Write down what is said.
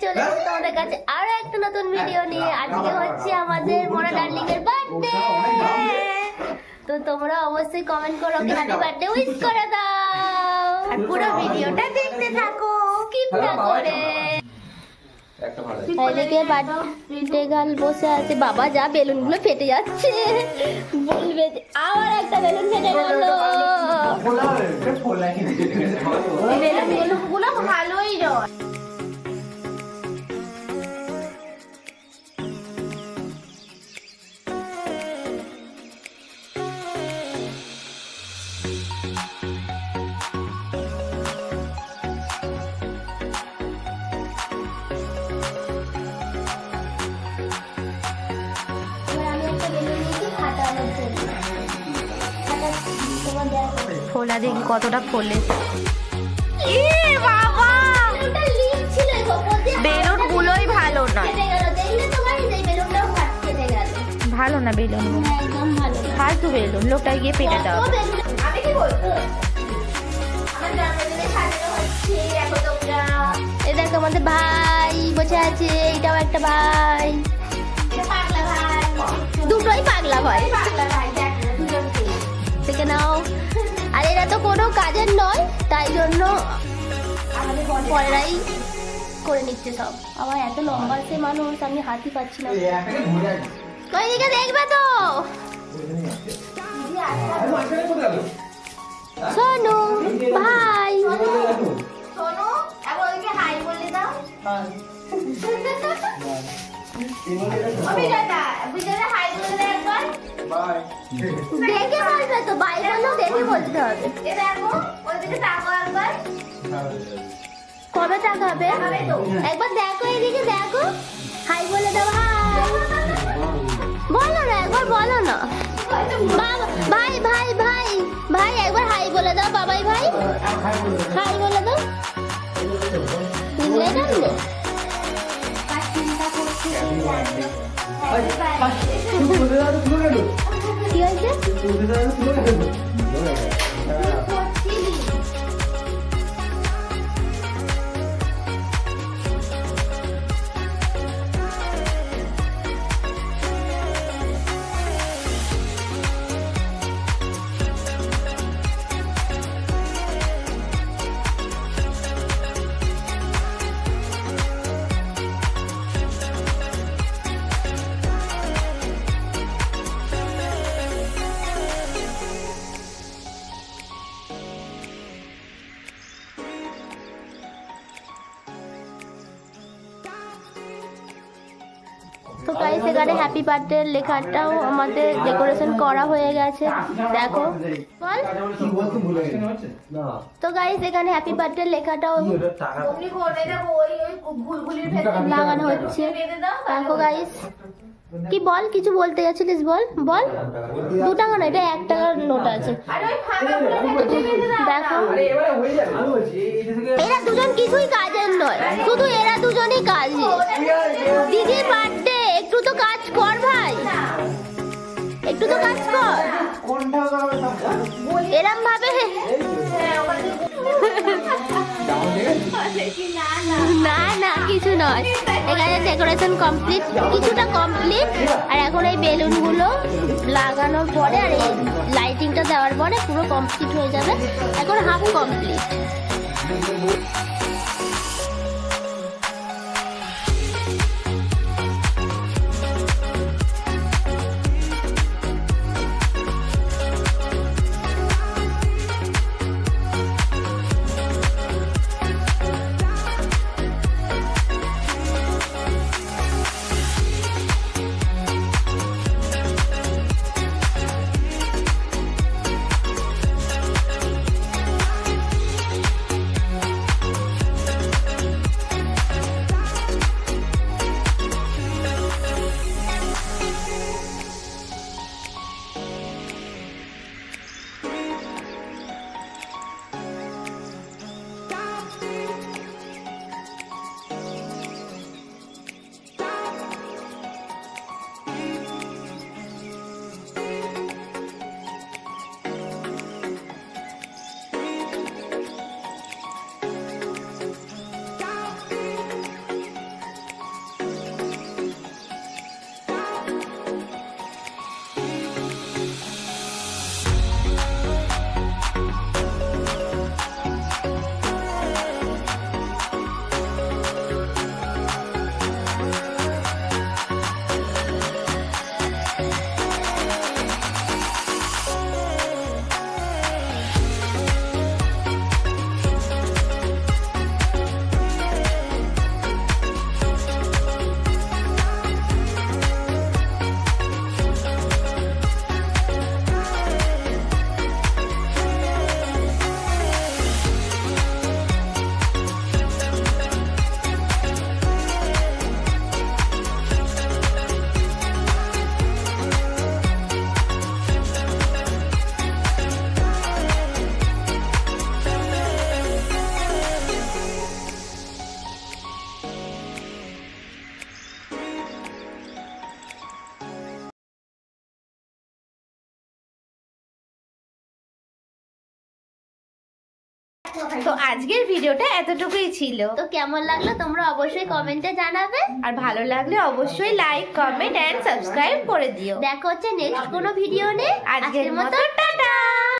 চলে এসেছি তোমাদের কাছে আরো একটা নতুন ভিডিও নিয়ে। আজকে হচ্ছে আমাদের মোনা ডার্লিং এর বার্থডে, তো তোমরা অবশ্যই কমেন্ট করো কি হ্যাপি বার্থডে উইশ করে দাও, আর পুরো ভিডিওটা দেখতে থাকো স্কিপ না করে। এদিকে বার্থডে গার্ল বসে আছে, বাবা যা বেলুন গুলো ফেটে যাচ্ছে, বলবে আবার একটা বেলুন ফেটে গেল। বেলুন গুলো ভালোই রয়। ফোলা দেখি কতটা ফোলে। বেলুন গুলোই ভালো নয়, ভালো না বেলুন, ফালতু বেলুন, লোকটা গিয়ে পেটে দাও। এই দেখো আমাদের ভাই বসে আছে, এইটাও একটা ভাই, দুটোই পাগলা ভাই, দেখে নাও। আর এরা তো কোনো কাজের নয়, তাই জন্য পরেরাই করে নিচ্ছে সব। আমার এত লম্বা সে মানুষ, আমি হাতই পাচ্ছি না। ওইদিকে দেখবে তো সোনু ভাই, সোনু ওইদিকে হাই বলে দাও। দেখে বলবে তো, বাই বললেও দেখে বলতে হবে। কবে তাকাবে একবার দেখো, এদিকে দেখো, হাই বলে দাও। হাই বলো না, একবার বলো না। ভাই ভাই ভাই ভাই একবার হাই বলে দাও। বাবাই ভাই হাই বলে দাও, বুঝলে না? কি হয়েছে? তো গাইস এখানে হ্যাপি বার্থডে লেখাটাও আমাদের ডেকোরেশন করা হয়ে গেছে, দেখো বল। তো গাইস এখানে হ্যাপি বার্থডে লেখাটাও লাগানো হচ্ছে, দেখো গাইস। কি বল, কিছু বলতে গেছিলিস? বল বল। 2 টাকা না, এটা 1 টাকার নোট আছে, দেখো। এরা দুজন কিছুই কাজের নয়, শুধু এরা দুজনই কাজে। দিদির বার্থডে, একটু তো কাজ কর ভাই, একটু তো কাজ কর। এরম ভাবে না না কিছু নয়, এখানে ডেকোরেশন কমপ্লিট, কিছুটা কমপ্লিট। আর এখন এই বেলুন গুলো লাগানোর পরে আর এই লাইটিংটা দেওয়ার পরে পুরো কমপ্লিট হয়ে যাবে। এখন হাফ কমপ্লিট। তো আজকের ভিডিওটা এতটুকুই ছিল। তো কেমন লাগলো তোমরা অবশ্যই কমেন্টে জানাবে, আর ভালো লাগলে অবশ্যই লাইক, কমেন্ট এন্ড সাবস্ক্রাইব করে দিও। দেখা হচ্ছে নেক্সট কোনো ভিডিও নিয়ে। আজকের মতো টাটা।